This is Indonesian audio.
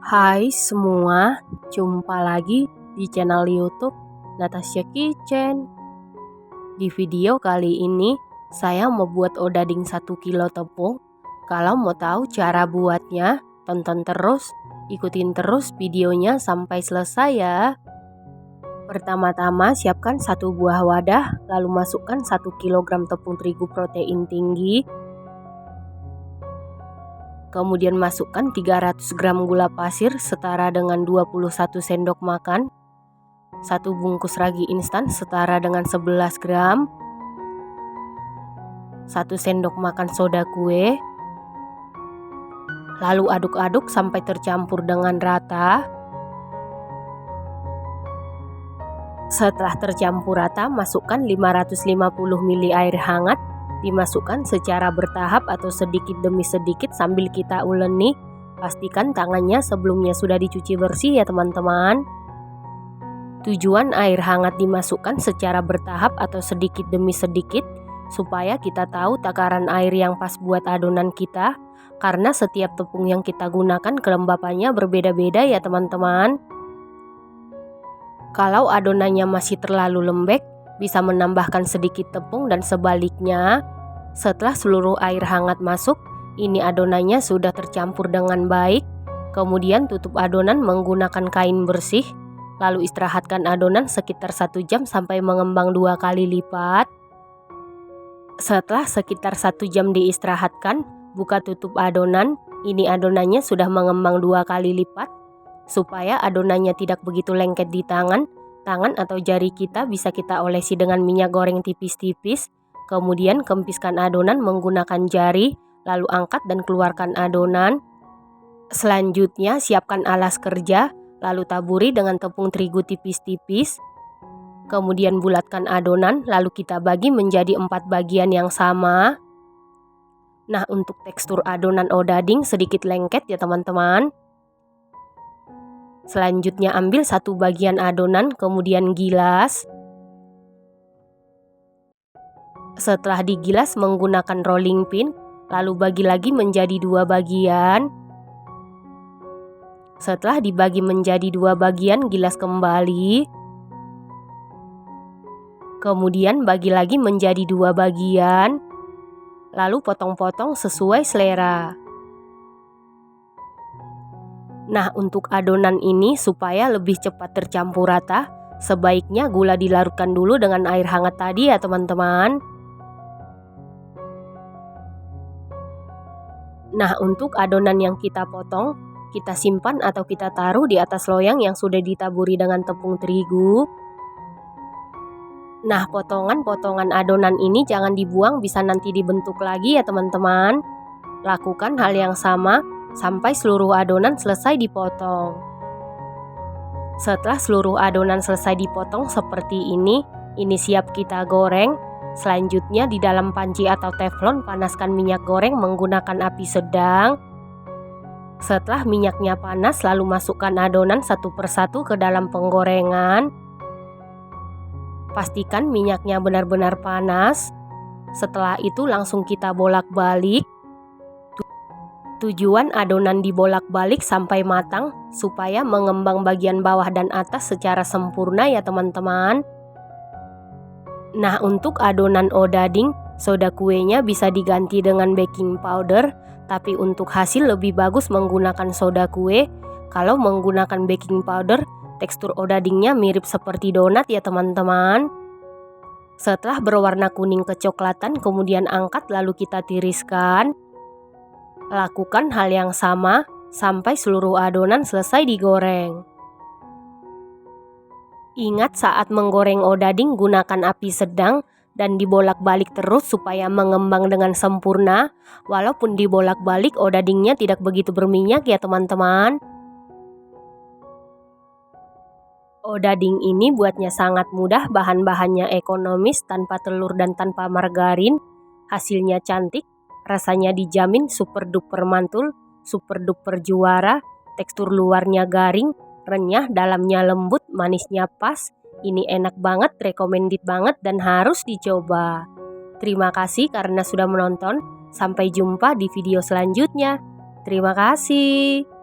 Hai semua, jumpa lagi di channel YouTube Natasha Kitchen. Di video kali ini saya mau buat odading 1 kilo tepung. Kalau mau tahu cara buatnya, tonton terus, ikutin terus videonya sampai selesai ya. Pertama-tama siapkan 1 buah wadah, lalu masukkan 1 kg tepung terigu protein tinggi. Kemudian masukkan 300 gram gula pasir setara dengan 21 sendok makan, 1 bungkus ragi instan setara dengan 11 gram, 1 sendok makan soda kue. Lalu aduk-aduk sampai tercampur dengan rata. Setelah tercampur rata, masukkan 550 ml air hangat. Dimasukkan secara bertahap atau sedikit demi sedikit sambil kita uleni. Pastikan tangannya sebelumnya sudah dicuci bersih ya teman-teman. Tujuan air hangat dimasukkan secara bertahap atau sedikit demi sedikit supaya kita tahu takaran air yang pas buat adonan kita, karena setiap tepung yang kita gunakan kelembapannya berbeda-beda ya teman-teman. Kalau adonannya masih terlalu lembek, bisa menambahkan sedikit tepung dan sebaliknya. Setelah seluruh air hangat masuk, ini adonannya sudah tercampur dengan baik. Kemudian tutup adonan menggunakan kain bersih. Lalu istirahatkan adonan sekitar 1 jam sampai mengembang 2 kali lipat. Setelah sekitar 1 jam diistirahatkan, buka tutup adonan. Ini adonannya sudah mengembang 2 kali lipat. Supaya adonannya tidak begitu lengket di tangan atau jari kita bisa kita olesi dengan minyak goreng tipis-tipis. Kemudian kempiskan adonan menggunakan jari, lalu angkat dan keluarkan adonan. Selanjutnya siapkan alas kerja, lalu taburi dengan tepung terigu tipis-tipis. Kemudian bulatkan adonan, lalu kita bagi menjadi 4 bagian yang sama. Nah, untuk tekstur adonan odading sedikit lengket ya teman-teman. Selanjutnya ambil 1 bagian adonan, kemudian gilas. Setelah digilas menggunakan rolling pin, lalu bagi lagi menjadi 2 bagian. Setelah dibagi menjadi 2 bagian, gilas kembali. Kemudian bagi lagi menjadi 2 bagian. Lalu potong-potong sesuai selera. Nah, untuk adonan ini supaya lebih cepat tercampur rata, sebaiknya gula dilarutkan dulu dengan air hangat tadi ya teman-teman. Nah, untuk adonan yang kita potong, kita simpan atau kita taruh di atas loyang yang sudah ditaburi dengan tepung terigu. Nah, potongan-potongan adonan ini jangan dibuang, bisa nanti dibentuk lagi ya teman-teman. Lakukan hal yang sama sampai seluruh adonan selesai dipotong. Setelah seluruh adonan selesai dipotong seperti ini siap kita goreng. Selanjutnya di dalam panci atau teflon panaskan minyak goreng menggunakan api sedang. Setelah minyaknya panas, lalu masukkan adonan satu persatu ke dalam penggorengan. Pastikan minyaknya benar-benar panas. Setelah itu langsung kita bolak-balik. Tujuan adonan dibolak-balik sampai matang supaya mengembang bagian bawah dan atas secara sempurna ya teman-teman. Nah, untuk adonan odading, soda kuenya bisa diganti dengan baking powder, tapi untuk hasil lebih bagus menggunakan soda kue. Kalau menggunakan baking powder, tekstur odadingnya mirip seperti donat ya teman-teman. Setelah berwarna kuning kecoklatan, kemudian angkat lalu kita tiriskan. Lakukan hal yang sama sampai seluruh adonan selesai digoreng. Ingat saat menggoreng odading gunakan api sedang dan dibolak-balik terus supaya mengembang dengan sempurna. Walaupun dibolak-balik odadingnya tidak begitu berminyak ya teman-teman. Odading ini buatnya sangat mudah, bahan-bahannya ekonomis, tanpa telur dan tanpa margarin. Hasilnya cantik, rasanya dijamin super duper mantul, super duper juara. Tekstur luarnya garing, renyah, dalamnya lembut, manisnya pas. Ini enak banget, recommended banget dan harus dicoba. Terima kasih karena sudah menonton. Sampai jumpa di video selanjutnya. Terima kasih.